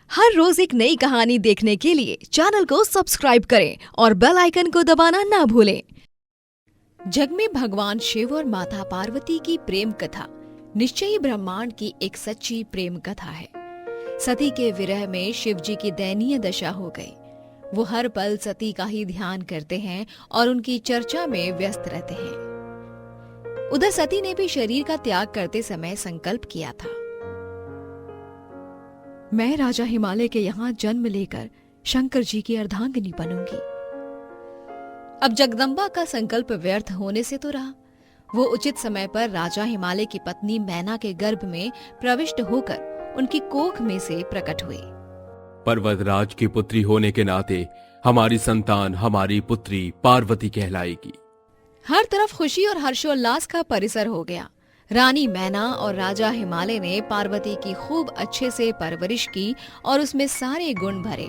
हर रोज एक नई कहानी देखने के लिए चैनल को सब्सक्राइब करें और बेल आइकन को दबाना ना भूलें। जग में भगवान शिव और माता पार्वती की प्रेम कथा निश्चय ही ब्रह्मांड की एक सच्ची प्रेम कथा है। सती के विरह में शिव जी की दयनीय दशा हो गई। वो हर पल सती का ही ध्यान करते हैं और उनकी चर्चा में व्यस्त रहते हैं। उधर सती ने भी शरीर का त्याग करते समय संकल्प किया था, मैं राजा हिमालय के यहाँ जन्म लेकर शंकर जी की अर्धांगिनी बनूंगी। अब जगदम्बा का संकल्प व्यर्थ होने से तो रहा। वो उचित समय पर राजा हिमालय की पत्नी मैना के गर्भ में प्रविष्ट होकर उनकी कोख में से प्रकट हुए। पर्वतराज की पुत्री होने के नाते हमारी संतान हमारी पुत्री पार्वती कहलाएगी। हर तरफ खुशी और हर्षोल्लास का परिसर हो गया। रानी मैना और राजा हिमालय ने पार्वती की खूब अच्छे से परवरिश की और उसमें सारे गुण भरे।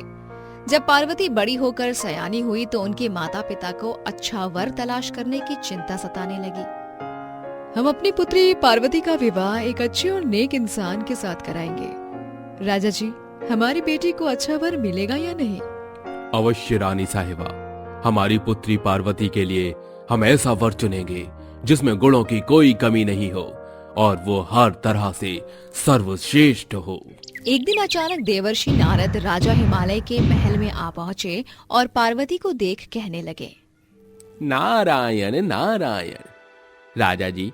जब पार्वती बड़ी होकर सयानी हुई तो उनके माता पिता को अच्छा वर तलाश करने की चिंता सताने लगी। हम अपनी पुत्री पार्वती का विवाह एक अच्छे और नेक इंसान के साथ कराएंगे। राजा जी, हमारी बेटी को अच्छा वर मिलेगा या नहीं? अवश्य रानी साहिबा, हमारी पुत्री पार्वती के लिए हम ऐसा वर चुनेंगे जिसमें गुणों की कोई कमी नहीं हो और वो हर तरह से सर्वश्रेष्ठ हो। एक दिन अचानक देवर्षि नारद राजा हिमालय के महल में आ पहुंचे और पार्वती को देख कहने लगे, नारायण नारायण। राजा जी,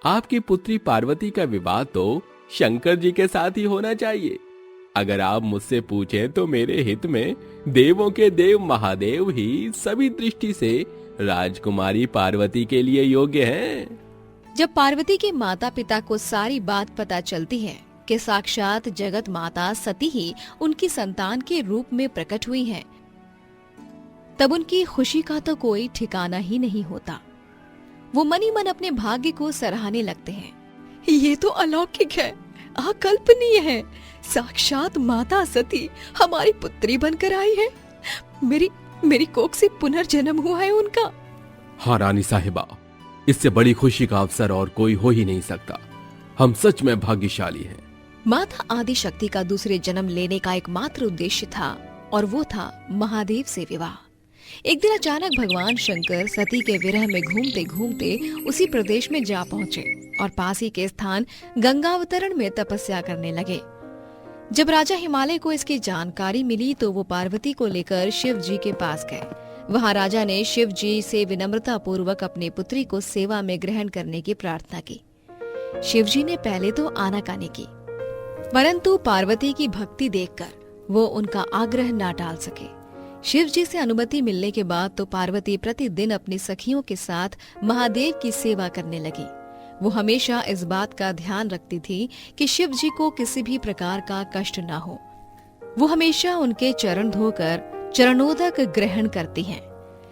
आपकी पुत्री पार्वती का विवाह तो शंकर जी के साथ ही होना चाहिए। अगर आप मुझसे पूछें तो मेरे हित में देवों के देव महादेव ही सभी दृष्टि से राजकुमारी पार्वती के लिए योग्य हैं। जब पार्वती के माता पिता को सारी बात पता चलती है कि साक्षात जगत माता सती ही उनकी संतान के रूप में प्रकट हुई हैं, तब उनकी खुशी का तो कोई ठिकाना ही नहीं होता। वो मनी मन अपने भाग्य को सराहने लगते हैं। ये तो अलौकिक है, अकल्पनीय है। साक्षात माता सती हमारी पुत्री बनकर आई है। मेरी कोख से पुनर्जन्म हुआ है उनका। हाँ रानी साहिबा, इससे बड़ी खुशी का अवसर और कोई हो ही नहीं सकता। हम सच में भाग्यशाली हैं। माता आदि शक्ति का दूसरे जन्म लेने का एकमात्र उद्देश्य था और वो था महादेव से विवाह। एक दिन अचानक भगवान शंकर सती के विरह में घूमते घूमते उसी प्रदेश में जा पहुँचे और पास ही के स्थान गंगावतरण में तपस्या करने लगे। जब राजा हिमालय को इसकी जानकारी मिली तो वो पार्वती को लेकर शिव जी के पास गए। वहाँ राजा ने शिव जी से विनम्रता पूर्वक अपनी पुत्री को सेवा में ग्रहण करने की प्रार्थना की। शिव जी ने पहले तो आनाकानी की, परंतु पार्वती की भक्ति देखकर वो उनका आग्रह न टाल सके। शिव जी से अनुमति मिलने के बाद तो पार्वती प्रतिदिन अपनी सखियों के साथ महादेव की सेवा करने लगी। वो हमेशा इस बात का ध्यान रखती थी कि शिव जी को किसी भी प्रकार का कष्ट न हो। वो हमेशा उनके चरण धोकर चरणोदक ग्रहण करती हैं।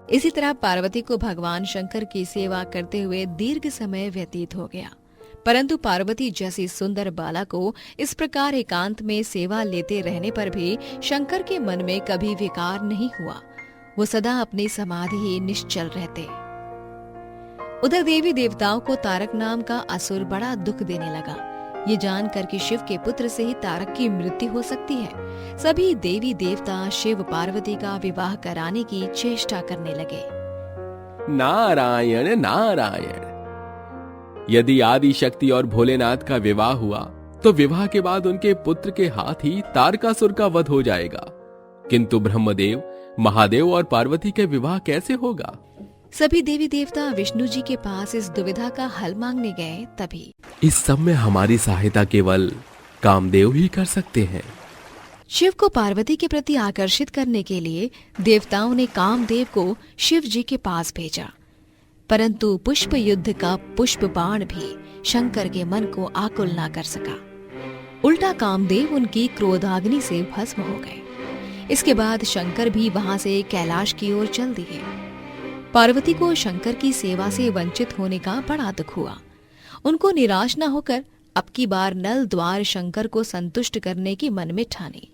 इसी तरह पार्वती को भगवान शंकर की सेवा करते हुए दीर्घ समय व्यतीत हो गया, परंतु पार्वती जैसी सुंदर बाला को इस प्रकार एकांत में सेवा लेते रहने पर भी शंकर के मन में कभी विकार नहीं हुआ। वो सदा अपनी समाधि ही निश्चल रहते। उधर देवी देवताओं को तारक नाम का असुर बड़ा दुख देने लगा। ये जानकर कि शिव के पुत्र से ही तारक की मृत्यु हो सकती है, सभी देवी देवता शिव पार्वती का विवाह कराने की चेष्टा करने लगे। नारायण नारायण। यदि आदि शक्ति और भोलेनाथ का विवाह हुआ तो विवाह के बाद उनके पुत्र के हाथ ही तारकासुर का वध हो जाएगा, किंतु ब्रह्मदेव, महादेव और पार्वती के विवाह कैसे होगा? सभी देवी देवता विष्णु जी के पास इस दुविधा का हल मांगने गए। तभी इस सब में हमारी सहायता केवल कामदेव ही कर सकते हैं। शिव को पार्वती के प्रति आकर्षित करने के लिए देवताओं ने कामदेव को शिव जी के पास भेजा, परंतु पुष्प युद्ध का पुष्प बाण भी शंकर के मन को आकुल ना कर सका। उल्टा कामदेव उनकी क्रोधाग्नि से भस्म हो गए। इसके बाद शंकर भी वहां से कैलाश की ओर चल दिए। पार्वती को शंकर की सेवा से वंचित होने का बड़ा दुख हुआ। उनको निराश न होकर अब की बार नल द्वार शंकर को संतुष्ट करने की मन में ठानी।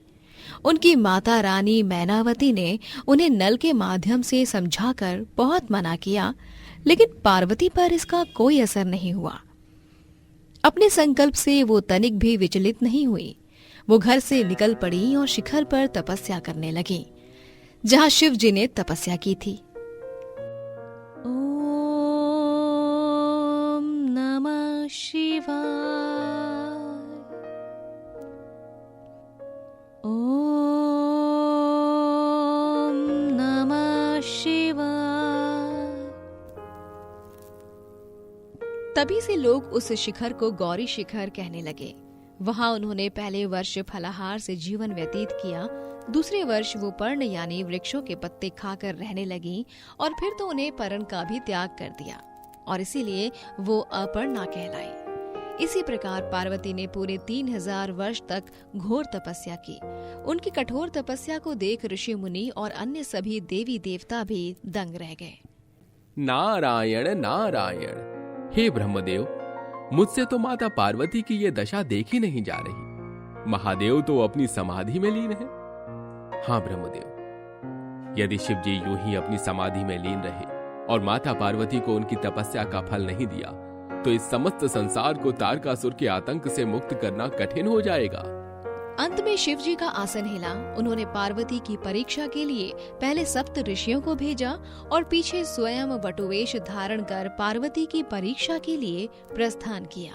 उनकी माता रानी मैनावती ने उन्हें नल के माध्यम से समझाकर बहुत मना किया, लेकिन पार्वती पर इसका कोई असर नहीं हुआ। अपने संकल्प से वो तनिक भी विचलित नहीं हुई। वो घर से निकल पड़ी और शिखर पर तपस्या करने लगी, जहां शिव जी ने तपस्या की थी। ओम नमः शिवाय, ओम नमः शिवाय। तभी से लोग उस शिखर को गौरी शिखर कहने लगे। वहां उन्होंने पहले वर्ष फलाहार से जीवन व्यतीत किया, दूसरे वर्ष वो पर्ण यानी वृक्षों के पत्ते खाकर रहने लगी और फिर तो उन्हें पर्ण का भी त्याग कर दिया और इसीलिए वो अपर्णा कहलाई। इसी प्रकार पार्वती ने पूरे 3000 वर्ष तक घोर तपस्या की। उनकी कठोर तपस्या को देख ऋषि मुनि और अन्य सभी देवी देवता भी दंग रह गए। नारायण नारायण, हे ब्रह्मदेव, मुझसे तो माता पार्वती की ये दशा देखी नहीं जा रही। महादेव तो अपनी समाधि में लीन है। हाँ ब्रह्मदेव, यदि शिव जी यूं ही अपनी समाधि में लीन रहे और माता पार्वती को उनकी तपस्या का फल नहीं दिया तो इस समस्त संसार को तारकासुर के आतंक से मुक्त करना कठिन हो जाएगा। अंत में शिव जी का आसन हिला। उन्होंने पार्वती की परीक्षा के लिए पहले सप्त ऋषियों को भेजा और पीछे स्वयं वटुवेश धारण कर पार्वती की परीक्षा के लिए प्रस्थान किया।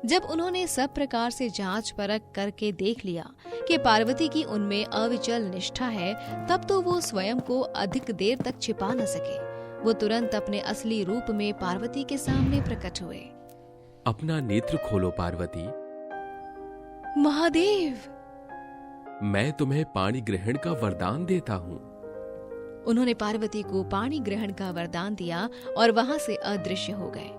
जब उन्होंने सब प्रकार से जांच परख करके देख लिया कि पार्वती की उनमें अविचल निष्ठा है, तब तो वो स्वयं को अधिक देर तक छिपा न सके। वो तुरंत अपने असली रूप में पार्वती के सामने प्रकट हुए। अपना नेत्र खोलो पार्वती। महादेव, मैं तुम्हें पाणी ग्रहण का वरदान देता हूँ। उन्होंने पार्वती को पाणी ग्रहण का वरदान दिया और वहां से अदृश्य हो गए।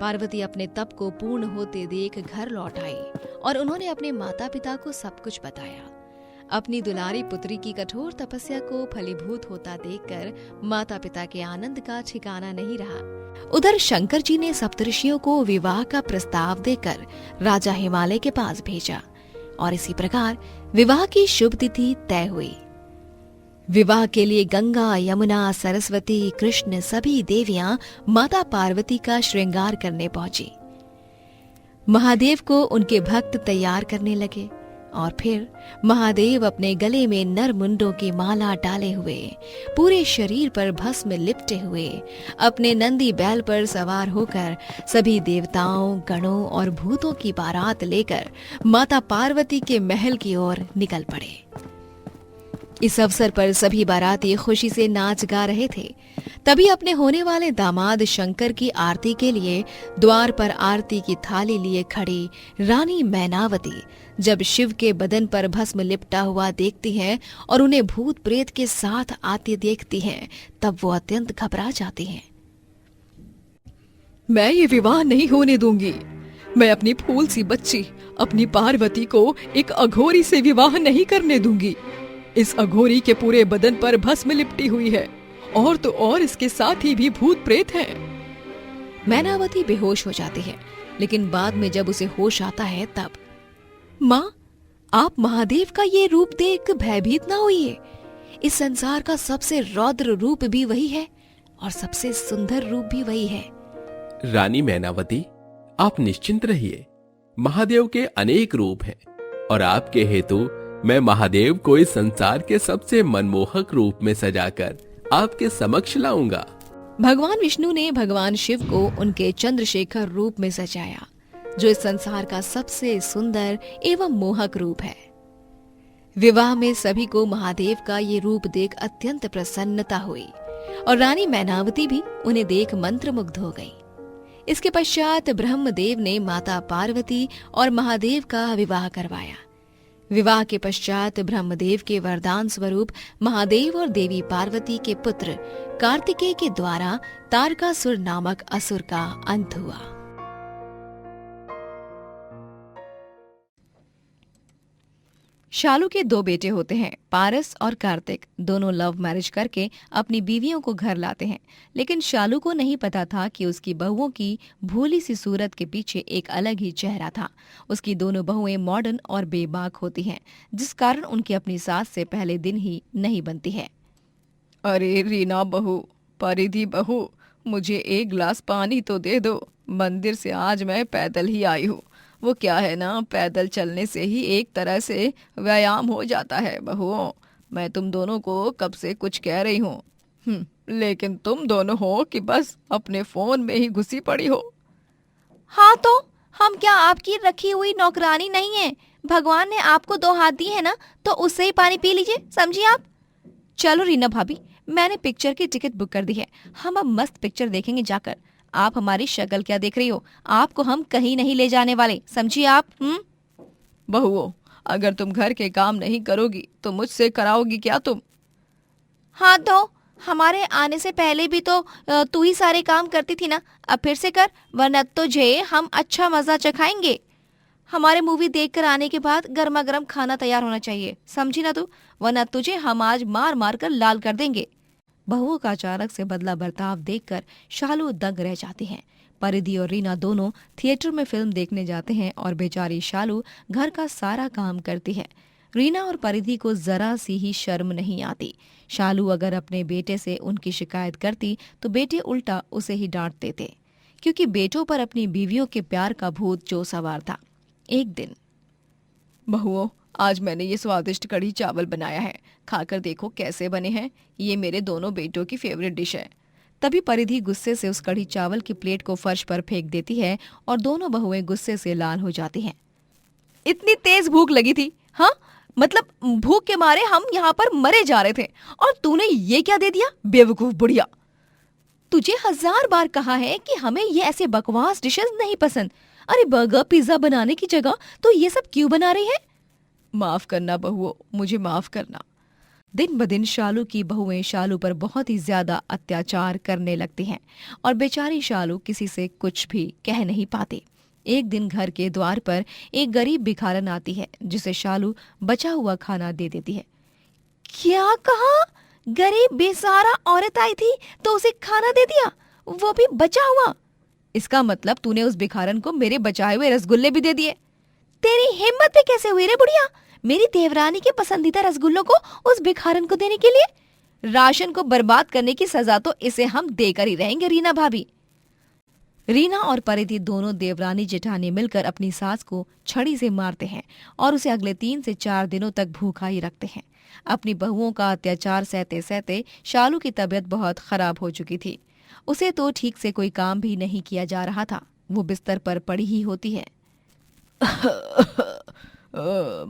पार्वती अपने तप को पूर्ण होते देख घर लौट आई और उन्होंने अपने माता पिता को सब कुछ बताया। अपनी दुलारी पुत्री की कठोर तपस्या को फलीभूत होता देखकर माता पिता के आनंद का ठिकाना नहीं रहा। उधर शंकर जी ने सप्तऋषियों को विवाह का प्रस्ताव देकर राजा हिमालय के पास भेजा और इसी प्रकार विवाह की शुभ तिथि तय हुई। विवाह के लिए गंगा, यमुना, सरस्वती, कृष्ण सभी देवियां माता पार्वती का श्रृंगार करने पहुंची। महादेव को उनके भक्त तैयार करने लगे और फिर महादेव अपने गले में नरमुंडों की माला डाले हुए, पूरे शरीर पर भस्म लिपटे हुए, अपने नंदी बैल पर सवार होकर सभी देवताओं, गणों और भूतों की बारात लेकर माता पार्वती के महल की ओर निकल पड़े। इस अवसर पर सभी बाराती खुशी से नाच गा रहे थे। तभी अपने होने वाले दामाद शंकर की आरती के लिए द्वार पर आरती की थाली लिए खड़ी रानी मैनावती जब शिव के बदन पर भस्म लिपटा हुआ देखती हैं और उन्हें भूत प्रेत के साथ आते देखती हैं, तब वो अत्यंत घबरा जाती हैं। मैं ये विवाह नहीं होने दूंगी। मैं अपनी फूल सी बच्ची अपनी पार्वती को एक अघोरी से विवाह नहीं करने दूंगी। इस अघोरी के पूरे बदन पर भस्म लिपटी हुई है और तो और इसके साथ ही भी भूत प्रेत हैं। मैनावती बेहोश हो जाती है, लेकिन बाद में जब उसे होश आता है तब, माँ, आप महादेव का ये रूप देख भयभीत ना होइए। इस संसार का सबसे रौद्र रूप भी वही है और सबसे सुंदर रूप भी वही है। रानी मैनावती, आप निश्चिंत रहिए। महादेव के अनेक रूप हैं और आपके हेतु मैं महादेव को इस संसार के सबसे मनमोहक रूप में सजाकर आपके समक्ष लाऊंगा। भगवान विष्णु ने भगवान शिव को उनके चंद्रशेखर रूप में सजाया, जो इस संसार का सबसे सुंदर एवं मोहक रूप है। विवाह में सभी को महादेव का ये रूप देख अत्यंत प्रसन्नता हुई और रानी मैनावती भी उन्हें देख मंत्रमुग्ध हो गई। इसके पश्चात ब्रह्मदेव ने माता पार्वती और महादेव का विवाह करवाया। विवाह के पश्चात ब्रह्मदेव के वरदान स्वरूप महादेव और देवी पार्वती के पुत्र कार्तिकेय के द्वारा तारकासुर नामक असुर का अंत हुआ। शालू के दो बेटे होते हैं, पारस और कार्तिक। दोनों लव मैरिज करके अपनी बीवियों को घर लाते हैं, लेकिन शालू को नहीं पता था कि उसकी बहुओं की भोली सी सूरत के पीछे एक अलग ही चेहरा था। उसकी दोनों बहुएं मॉडर्न और बेबाक होती हैं, जिस कारण उनकी अपनी सास से पहले दिन ही नहीं बनती है। अरे रीना बहू, परिधि बहू, मुझे एक गिलास पानी तो दे दो। मंदिर से आज मैं पैदल ही आई हूँ। वो क्या है ना, पैदल चलने से ही एक तरह से व्यायाम हो जाता है बहुओं। मैं तुम दोनों को कब से कुछ कह रही हूँ, लेकिन तुम दोनों हो कि बस अपने फोन में ही घुसी पड़ी हो। हाँ तो हम क्या आपकी रखी हुई नौकरानी नहीं है? भगवान ने आपको 2 हाथ दिए हैं ना, तो उससे ही पानी पी लीजिए, समझिए आप। चलो रीना भाभी, मैंने पिक्चर की टिकट बुक कर दी है, हम अब मस्त पिक्चर देखेंगे जाकर। आप हमारी शक्ल क्या देख रही हो? आपको हम कहीं नहीं ले जाने वाले, समझिए आप। बहुओं, अगर तुम घर के काम नहीं करोगी तो मुझसे कराओगी क्या तुम? हाँ तो हमारे आने से पहले भी तो तू ही सारे काम करती थी ना, अब फिर से कर, वरना तुझे हम अच्छा मजा चखाएंगे। हमारे मूवी देखकर आने के बाद गर्मा गर्म खाना तैयार होना चाहिए, समझी ना तू, वरना तुझे हम आज मार मार कर लाल कर देंगे। बहुओं का अचानक से बदला बर्ताव देखकर शालू दंग रह जाती हैं। परिधि और रीना दोनों थिएटर में फिल्म देखने जाते हैं और बेचारी शालू घर का सारा काम करती है। रीना और परिधि को जरा सी ही शर्म नहीं आती। शालू अगर अपने बेटे से उनकी शिकायत करती तो बेटे उल्टा उसे ही डांट देते, क्योंकि बेटों पर अपनी बीवियों के प्यार का भूत जो सवार था। एक दिन, बहुओं, आज मैंने ये स्वादिष्ट कढ़ी चावल बनाया है, खाकर देखो कैसे बने हैं। ये मेरे दोनों बेटों की फेवरेट डिश है। तभी परिधि गुस्से से उस कढ़ी चावल की प्लेट को फर्श पर फेंक देती है और दोनों बहुएं गुस्से से लाल हो जाती हैं। इतनी तेज भूख लगी थी, हाँ? मतलब भूख के मारे हम यहाँ पर मरे जा रहे थे और तूने ये क्या दे दिया, बेवकूफ बुढ़िया। तुझे 1000 बार कहा है कि हमें ये ऐसे बकवास डिशेस नहीं पसंद। अरे बर्गर पिज्जा बनाने की जगह तो ये सब क्यों बना रही है? माफ करना बहुओं, मुझे माफ करना। दिन ब दिन शालू की बहुएं शालू पर बहुत ही ज्यादा अत्याचार करने लगती हैं और बेचारी शालू किसी से कुछ भी कह नहीं पाती। एक दिन घर के द्वार पर एक गरीब भिखारन आती है, जिसे शालू बचा हुआ खाना दे देती है। क्या कहा? गरीब बेसहारा औरत आई थी तो उसे खाना दे दिया, वो भी बचा हुआ? इसका मतलब तूने उस भिखारन को मेरे बचाए हुए रसगुल्ले भी दे दिए। तेरी हिम्मत भी कैसे हुई रे बुढ़िया, मेरी देवरानी के पसंदीदा रसगुल्लों को उस भिखारन को देने के लिए? राशन को बर्बाद करने की सजा तो इसे हम देकर ही रहेंगे रीना भाभी। रीना और परिधि दोनों देवरानी जेठानी मिलकर अपनी सास को छड़ी से मारते हैं और उसे अगले 3 से 4 दिनों तक भूखा ही रखते हैं। अपनी बहुओं का अत्याचार सहते सहते शालू की तबीयत बहुत खराब हो चुकी थी। उसे तो ठीक से कोई काम भी नहीं किया जा रहा था, वो बिस्तर पर पड़ी ही होती है।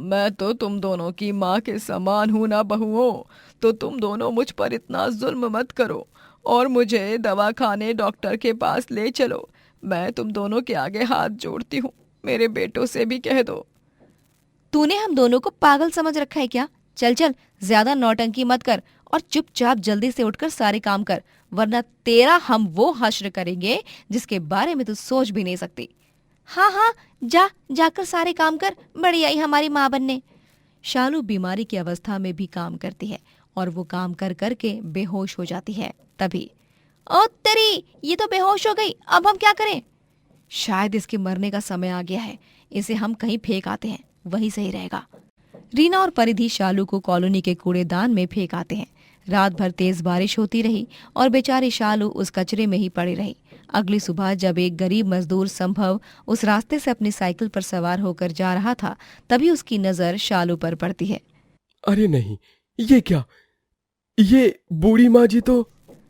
मैं तो तुम दोनों की माँ के समान हूं ना बहुओं, तो तुम दोनों मुझ पर इतना जुल्म मत करो और मुझे दवाखाने डॉक्टर के पास ले चलो। मैं तुम दोनों के आगे हाथ जोड़ती हूँ, मेरे बेटों से भी कह दो। तूने हम दोनों को पागल समझ रखा है क्या? चल चल, ज्यादा नौटंकी मत कर और चुपचाप जल्दी से उठकर सारे काम कर, वरना तेरा हम वो हश्र करेंगे जिसके बारे में तू सोच भी नहीं सकती। हाँ हाँ, जाकर सारे काम कर, बड़ी आई हमारी माँ बनने। शालू बीमारी की अवस्था में भी काम करती है और वो काम कर करके बेहोश हो जाती है। तभी, ओ तेरी, ये तो बेहोश हो गई, अब हम क्या करें? शायद इसके मरने का समय आ गया है, इसे हम कहीं फेंक आते हैं, वही सही रहेगा। रीना और परिधि शालू को कॉलोनी के कूड़ेदान में फेंक आते हैं। रात भर तेज बारिश होती रही और बेचारी शालू उस कचरे में ही पड़ी रही। अगली सुबह जब एक गरीब मजदूर संभव उस रास्ते से अपनी साइकिल पर सवार होकर जा रहा था, तभी उसकी नजर शालू पर पड़ती है। अरे नहीं, ये क्या, ये बूढ़ी माँ जी तो।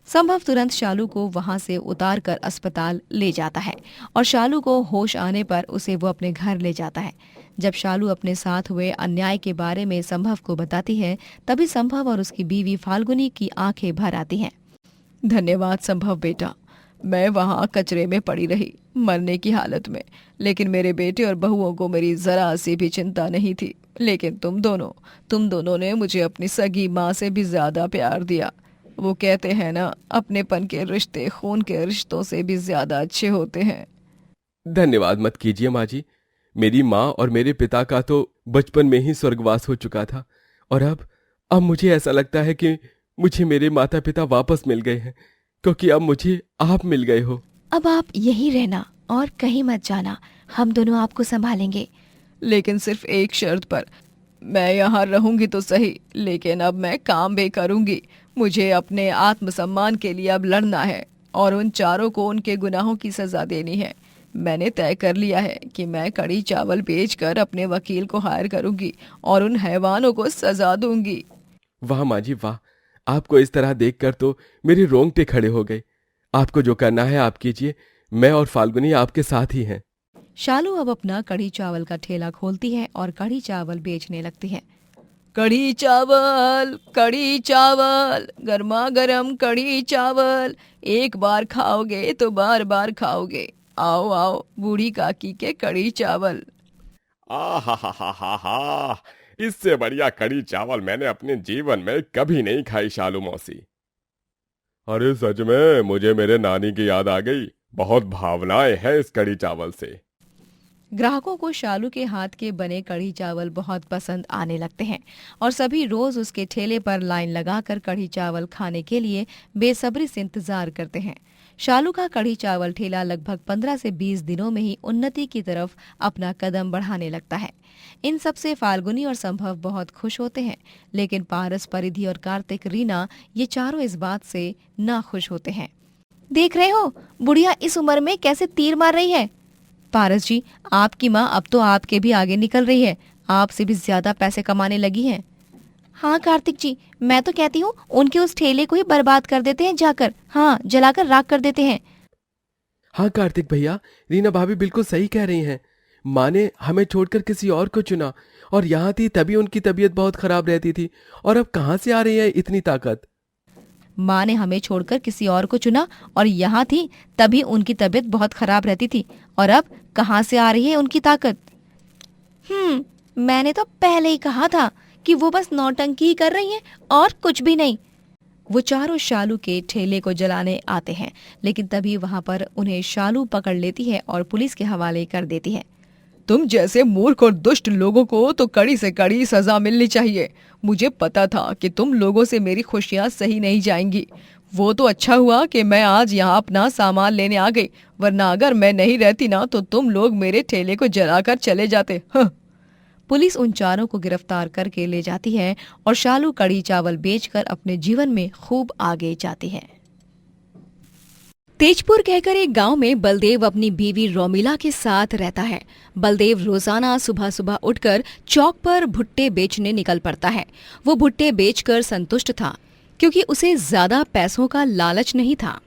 संभव तुरंत शालू को वहां से उतार कर अस्पताल ले जाता है और शालू को होश आने पर उसे वो अपने घर ले जाता है। जब शालू अपने साथ हुए अन्याय के बारे में संभव को बताती है, तभी संभव और उसकी बीवी फाल्गुनी की आंखें भर आती हैं। धन्यवाद संभव बेटा, मैं वहां कचरे में पड़ी रही मरने की हालत में, लेकिन मेरे बेटे और बहुओं को मेरी जरा सी भी चिंता नहीं थी। लेकिन तुम दोनों ने मुझे अपनी सगी माँ से भी ज्यादा प्यार दिया। वो कहते हैं ना, अपनेपन के रिश्ते खून के रिश्तों से भी ज्यादा अच्छे होते हैं। धन्यवाद मत कीजिए माँ जी, मेरी माँ और मेरे पिता का तो बचपन में ही स्वर्गवास हो चुका था और अब मुझे ऐसा लगता है कि मुझे मेरे माता पिता वापस मिल गए हैं, क्योंकि अब मुझे आप मिल गए हो। अब आप यहीं रहना और कहीं मत जाना, हम दोनों आपको संभालेंगे, लेकिन सिर्फ एक शर्त पर। मैं यहाँ रहूंगी तो सही, लेकिन अब मैं काम भी करूंगी। मुझे अपने आत्मसम्मान के लिए अब लड़ना है और उन चारों को उनके गुनाहों की सजा देनी है। मैंने तय कर लिया है कि मैं कड़ी चावल बेचकर अपने वकील को हायर करूंगी और उन हैवानों को सजा दूंगी। वाह माँ जी वाह, आपको इस तरह देखकर तो मेरे रोंगटे खड़े हो गए। आपको जो करना है आप कीजिए, मैं और फाल्गुनी आपके साथ ही हैं। शालू अब अपना कड़ी चावल का ठेला खोलती है और कड़ी चावल बेचने लगती है। कड़ी चावल, गर्मा गर्म कड़ी चावल, एक बार खाओगे तो बार बार खाओगे। आओ आओ बूढ़ी काकी के कड़ी चावल। आ हा हा हा हा हा, इससे बढ़िया कड़ी चावल मैंने अपने जीवन में कभी नहीं खाई शालू मौसी। अरे सच में मुझे मेरे नानी की याद आ गई। बहुत भावनाएं हैं इस कड़ी चावल से। ग्राहकों को शालू के हाथ के बने कढ़ी चावल बहुत पसंद आने लगते हैं और सभी रोज उसके ठेले पर लाइन लगाकर कढ़ी चावल खाने के लिए बेसब्री से इंतजार करते हैं। शालू का कढ़ी चावल ठेला लगभग 15 से 20 दिनों में ही उन्नति की तरफ अपना कदम बढ़ाने लगता है। इन सब से फाल्गुनी और संभव बहुत खुश होते हैं, लेकिन पारस, परिधि और कार्तिक, रीना ये चारों इस बात से ना खुश होते हैं। देख रहे हो बुढ़िया इस उम्र में कैसे तीर मार रही है। पारस जी, आपकी माँ अब तो आपके भी आगे निकल रही है, आपसे भी ज्यादा पैसे कमाने लगी है। हाँ कार्तिक जी, मैं तो कहती हूँ उनके उस ठेले को ही बर्बाद कर देते हैं जाकर, हाँ जलाकर राख कर देते हैं। हाँ कार्तिक भैया, रीना भाभी बिल्कुल सही कह रही हैं। माँ ने हमें छोड़कर किसी और को चुना और यहाँ थी तभी उनकी तबीयत बहुत खराब रहती थी, और अब कहाँ से आ रही है इतनी ताकत। माँ ने हमें छोड़कर किसी और को चुना और यहाँ थी तभी उनकी तबीयत बहुत खराब रहती थी, और अब कहाँ से आ रही है उनकी ताकत। मैंने तो पहले ही कहा था कि वो बस नौटंकी ही कर रही हैं और कुछ भी नहीं। वो चारों शालू के ठेले को जलाने आते हैं, लेकिन तभी वहां पर उन्हें शालू पकड़ लेती है और पुलिस के हवाले कर देती है। तुम जैसे मूर्ख और दुष्ट लोगों को तो कड़ी से कड़ी सजा मिलनी चाहिए। मुझे पता था कि तुम लोगों से मेरी खुशियां सही नहीं जाएंगी। वो तो अच्छा हुआ कि मैं आज यहाँ अपना सामान लेने आ गई, वरना अगर मैं नहीं रहती ना तो तुम लोग मेरे ठेले को जलाकर चले जाते। पुलिस उन चारों को गिरफ्तार करके ले जाती है और शालू कड़ी चावल बेचकर अपने जीवन में खूब आगे जाती है। तेजपुर कहकर एक गांव में बलदेव अपनी बीवी रोमिला के साथ रहता है। बलदेव रोजाना सुबह सुबह उठकर चौक पर भुट्टे बेचने निकल पड़ता है। वो भुट्टे बेचकर संतुष्ट था क्योंकि उसे ज्यादा पैसों का लालच नहीं था।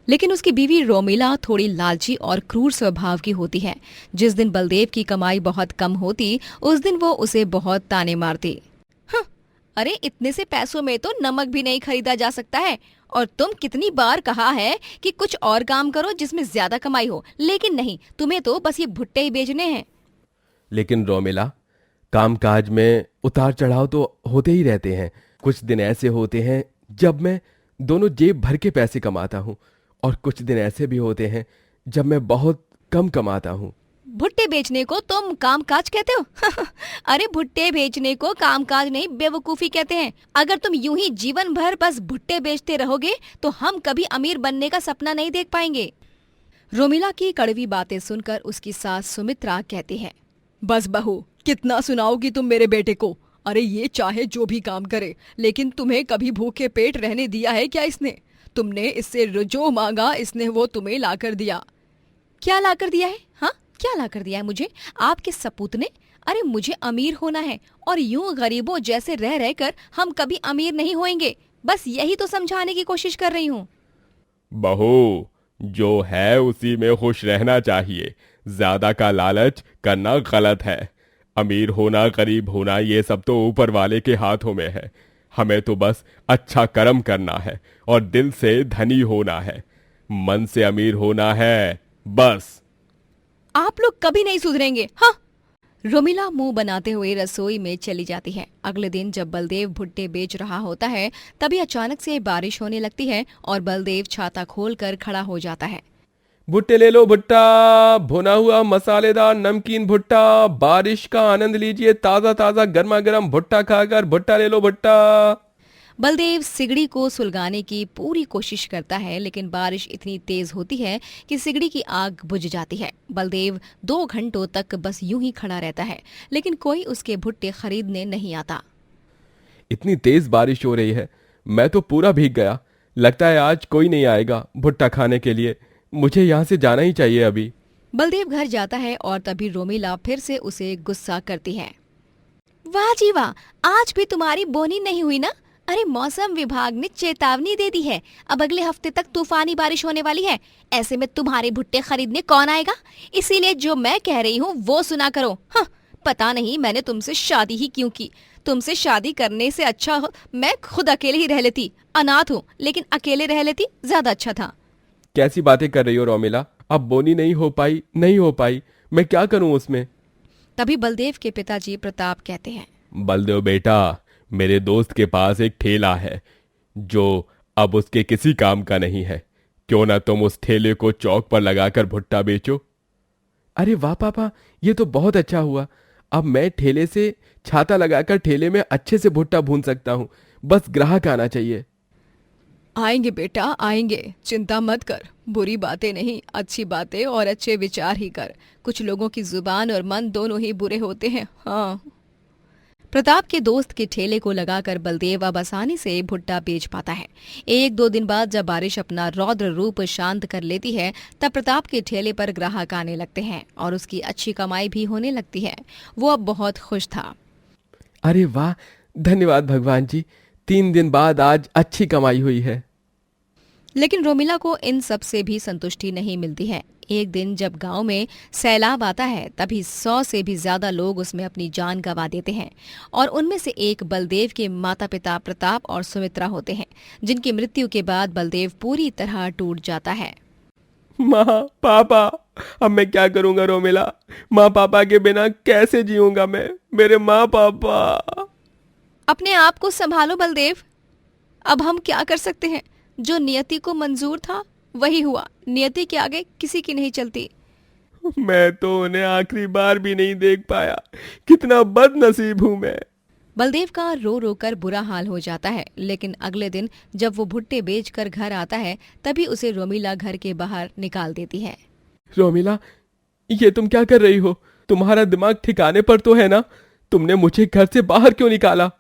लेकिन उसकी बीवी रोमिला थोड़ी लालची और क्रूर स्वभाव की होती है। जिस दिन बलदेव की कमाई बहुत कम होती उस दिन वो उसे बहुत ताने मारती। अरे इतने से पैसों में तो नमक भी नहीं खरीदा जा सकता है, और तुम कितनी बार कहा है कि कुछ और काम करो जिसमें ज्यादा कमाई हो, लेकिन नहीं, तुम्हें तो बस ये भुट्टे ही बेचने हैं। लेकिन रोमिला, कामकाज में उतार चढ़ाव तो होते ही रहते हैं। कुछ दिन ऐसे होते हैं जब मैं दोनों जेब भर के पैसे कमाता हूँ, और कुछ दिन ऐसे भी होते हैं जब मैं बहुत कम कमाता हूँ। भुट्टे बेचने को तुम कामकाज कहते हो? अरे भुट्टे बेचने को कामकाज नहीं, बेवकूफी कहते हैं। अगर तुम यूं ही जीवन भर बस भुट्टे बेचते रहोगे तो हम कभी अमीर बनने का सपना नहीं देख पाएंगे। रोमिला की कड़वी बातें सुनकर उसकी सास सुमित्रा कहती है, बस बहू, कितना सुनाओगी तुम मेरे बेटे को? अरे ये चाहे जो भी काम करे, लेकिन तुम्हें कभी भूखे पेट रहने दिया है क्या इसने? तुमने इससे जो मांगा इसने वो तुम्हें लाकर दिया। क्या लाकर दिया है? हाँ, क्या लाकर दिया है मुझे? आपके सपूत ने? अरे मुझे अमीर होना है, और यूं गरीबों जैसे रह रहकर हम कभी अमीर नहीं होएंगे। बस यही तो समझाने की कोशिश कर रही हूँ। बहू, जो है उसी में खुश रहना चाहिए। ज्यादा का लालच करना गलत है। अमीर होना, गरीब होना, ये सब तो ऊपर वाले के हाथों में है। हमें तो बस अच्छा कर्म करना है और दिल से धनी होना है, मन से अमीर होना है, बस। आप लोग कभी नहीं सुधरेंगे। हाँ। रोमिला मुंह बनाते हुए रसोई में चली जाती है। अगले दिन जब बलदेव भुट्टे बेच रहा होता है तभी अचानक से बारिश होने लगती है और बलदेव छाता खोलकर खड़ा हो जाता है। भुट्टे ले लो भुट्टा, भुना हुआ मसालेदार नमकीन भुट्टा, बारिश का आनंद लीजिए, ताजा ताजा गर्मा गर्म भुट्टा खाकर भुट्टा ले लो भुट्टा। बलदेव सिगड़ी को सुलगाने की पूरी कोशिश करता है, लेकिन बारिश इतनी तेज होती है कि सिगड़ी की आग बुझ जाती है। बलदेव 2 घंटों तक बस यूं ही खड़ा रहता है, लेकिन कोई उसके भुट्टे खरीदने नहीं आता। इतनी तेज बारिश हो रही है, मैं तो पूरा भीग गया। लगता है आज कोई नहीं आएगा भुट्टा खाने के लिए। मुझे यहाँ से जाना ही चाहिए अभी। बलदेव घर जाता है और तभी रोमिला फिर से उसे गुस्सा करती है। वाह जी वाह, आज भी तुम्हारी बोनी नहीं हुई ना? अरे मौसम विभाग ने चेतावनी दे दी है, अब अगले हफ्ते तक तूफानी बारिश होने वाली है। ऐसे में तुम्हारे भुट्टे खरीदने कौन आएगा? इसीलिए जो मैं कह रही हूँ वो सुना करो। हाँ, पता नहीं मैंने तुमसे शादी ही क्यों की। तुमसे शादी करने से अच्छा मैं खुद अकेले ही रह लेती। अनाथ हूँ लेकिन अकेले रह लेती, ज्यादा अच्छा था। कैसी बातें कर रही हो रोमिला? अब बोनी नहीं हो पाई, नहीं हो पाई, मैं क्या करूं उसमें? तभी बलदेव के पिताजी प्रताप कहते हैं, बलदेव बेटा, मेरे दोस्त के पास एक ठेला है जो अब उसके किसी काम का नहीं है। क्यों ना तुम उस ठेले को चौक पर लगाकर भुट्टा बेचो। अरे वाह पापा, ये तो बहुत अच्छा हुआ। अब मैं ठेले से छाता लगाकर ठेले में अच्छे से भुट्टा भून सकता हूँ। बस ग्राहक आना चाहिए। आएंगे बेटा आएंगे, चिंता मत कर। बुरी बातें नहीं, अच्छी बातें और अच्छे विचार ही कर। कुछ लोगों की जुबान और मन दोनों ही बुरे होते हैं। हाँ। प्रताप के दोस्त के ठेले को लगाकर बलदेव अब आसानी से भुट्टा बेच पाता है। एक दो दिन बाद जब बारिश अपना रौद्र रूप शांत कर लेती है, तब प्रताप के ठेले पर ग्राहक आने लगते हैं और उसकी अच्छी कमाई भी होने लगती है। वो अब बहुत खुश था। अरे वाह, धन्यवाद भगवान जी, 3 दिन बाद आज अच्छी कमाई हुई है। लेकिन रोमिला को इन सब से भी संतुष्टि नहीं मिलती है। एक दिन जब गांव में सैलाब आता है, तभी 100 से भी ज्यादा लोग उसमें अपनी जान गंवा देते हैं और उनमें से एक बलदेव के माता पिता प्रताप और सुमित्रा होते हैं, जिनकी मृत्यु के बाद बलदेव पूरी तरह टूट जाता है। माँ पापा, अब मैं क्या करूंगा रोमिला? माँ पापा के बिना कैसे जीऊंगा मैं? मेरे माँ पापा। अपने आप को संभालो बलदेव, अब हम क्या कर सकते हैं? जो नियति को मंजूर था वही हुआ। नियति के आगे किसी की नहीं चलती। मैं तो उन्हें आखिरी बार भी नहीं देख पाया। कितना बदनसीब हूं मैं। बलदेव का रो रो कर बुरा हाल हो जाता है। लेकिन अगले दिन जब वो भुट्टे बेचकर घर आता है, तभी उसे रोमिला घर के बाहर निकाल देती है। रोमिला, ये तुम क्या कर रही हो? तुम्हारा दिमाग ठिकाने पर तो है ना? तुमने मुझे घर से बाहर क्यों निकाला?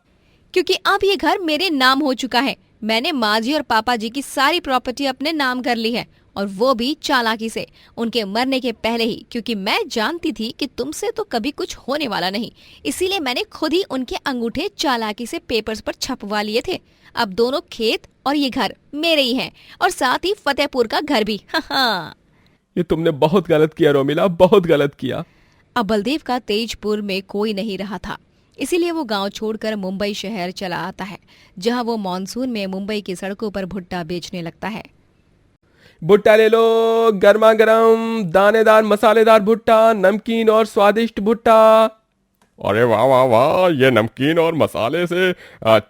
क्योंकि अब ये घर मेरे नाम हो चुका है। मैंने माँ जी और पापा जी की सारी प्रॉपर्टी अपने नाम कर ली है, और वो भी चालाकी से, उनके मरने के पहले ही। क्योंकि मैं जानती थी कि तुमसे तो कभी कुछ होने वाला नहीं, इसीलिए मैंने खुद ही उनके अंगूठे चालाकी से पेपर्स पर छपवा लिए थे। अब दोनों खेत और ये घर मेरे ही हैं, और साथ ही फतेहपुर का घर भी। हाँ। ये तुमने बहुत गलत किया रोमिला, बहुत गलत किया। अब बलदेव का तेजपुर में कोई नहीं रहा था, इसीलिए वो गांव छोड़कर मुंबई शहर चला आता है, जहां वो मानसून में मुंबई की सड़कों पर भुट्टा बेचने लगता है। भुट्टा ले लो, गर्मा गर्म दानेदार मसालेदार भुट्टा, नमकीन और स्वादिष्ट भुट्टा। अरे वाह वाह वाह, ये नमकीन और मसाले से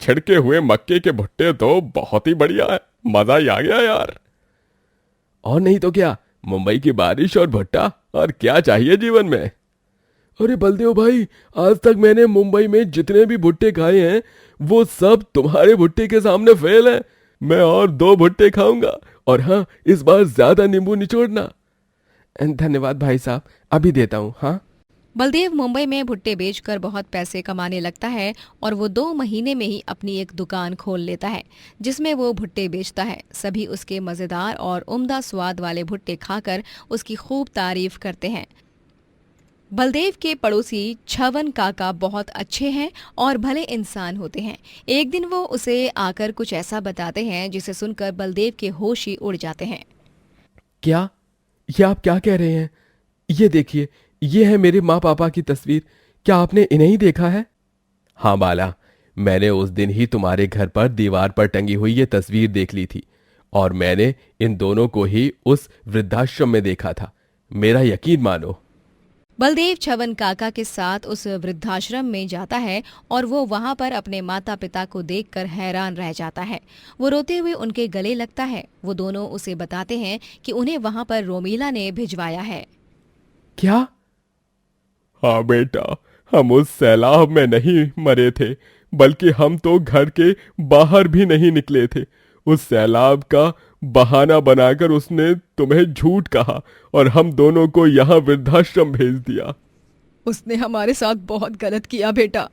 छिड़के हुए मक्के के भुट्टे तो बहुत ही बढ़िया है। मजा ही आ गया यार। और नहीं तो क्या, मुंबई की बारिश और भुट्टा, और क्या चाहिए जीवन में। अरे बलदेव भाई, आज तक मैंने मुंबई में जितने भी भुट्टे खाए हैं वो सब तुम्हारे भुट्टे के सामने फेल हैं। मैं और 2 भुट्टे खाऊंगा, और हाँ, इस बार ज्यादा नींबू निचोड़ना। धन्यवाद भाई साहब, अभी देता हूँ। हाँ। बलदेव मुंबई में भुट्टे बेचकर बहुत पैसे कमाने लगता है, और वो 2 महीने में ही अपनी एक दुकान खोल लेता है, जिसमें वो भुट्टे बेचता है। सभी उसके मजेदार और उम्दा स्वाद वाले भुट्टे खाकर उसकी खूब तारीफ करते हैं। बलदेव के पड़ोसी छवन काका बहुत अच्छे हैं और भले इंसान होते हैं। एक दिन वो उसे आकर कुछ ऐसा बताते हैं जिसे सुनकर बलदेव के होश ही उड़ जाते हैं। क्या? ये आप क्या कह रहे हैं? ये देखिए, ये है मेरे माँ पापा की तस्वीर। क्या आपने इन्हें ही देखा है? हाँ बाला, मैंने उस दिन ही तुम्हारे घर पर दीवार पर टंगी हुई ये तस्वीर देख ली थी, और मैंने इन दोनों को ही उस वृद्धाश्रम में देखा था। मेरा यकीन मानो। बलदेव छवन काका के साथ उस वृद्धाश्रम में जाता है, और वो वहां पर अपने माता पिता को देखकर हैरान रह जाता है। वो रोते हुए उनके गले लगता है। वो दोनों उसे बताते हैं कि उन्हें वहां पर रोमिला ने भिजवाया है। क्या? हाँ बेटा, हम उस सैलाब में नहीं मरे थे, बल्कि हम तो घर के बाहर भी नहीं निकले थे। उस सैलाब का बहाना बनाकर उसने तुम्हें झूठ कहा, और हम दोनों को यहाँ वृद्धाश्रम भेज दिया। उसने हमारे साथ बहुत गलत किया बेटा।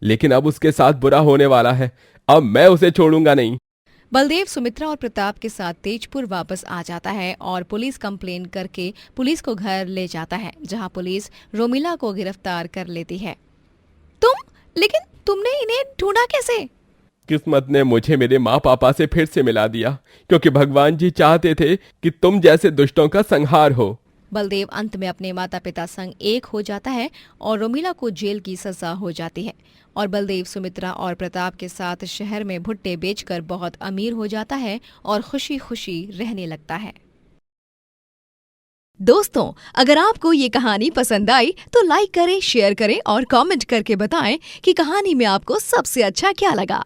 लेकिन अब उसके साथ बुरा होने वाला है। अब मैं उसे छोड़ूंगा नहीं। बलदेव सुमित्रा और प्रताप के साथ तेजपुर वापस आ जाता है और पुलिस कंप्लेन करके पुलिस को घर ले जाता है, जहां पुलिस रोमिला को गिरफ्तार कर लेती है। लेकिन तुमने इन्हें ढूंढा कैसे? किस्मत ने मुझे मेरे माँ पापा से फिर से मिला दिया, क्योंकि भगवान जी चाहते थे कि तुम जैसे दुष्टों का संहार हो। बलदेव अंत में अपने माता पिता संग एक हो जाता है और रोमिला को जेल की सजा हो जाती है और बलदेव सुमित्रा और प्रताप के साथ शहर में भुट्टे बेचकर बहुत अमीर हो जाता है और खुशी खुशी रहने लगता है। दोस्तों, अगर आपको ये कहानी पसंद आई तो लाइक करें, शेयर करें और कमेंट करके बताएं कि कहानी में आपको सबसे अच्छा क्या लगा।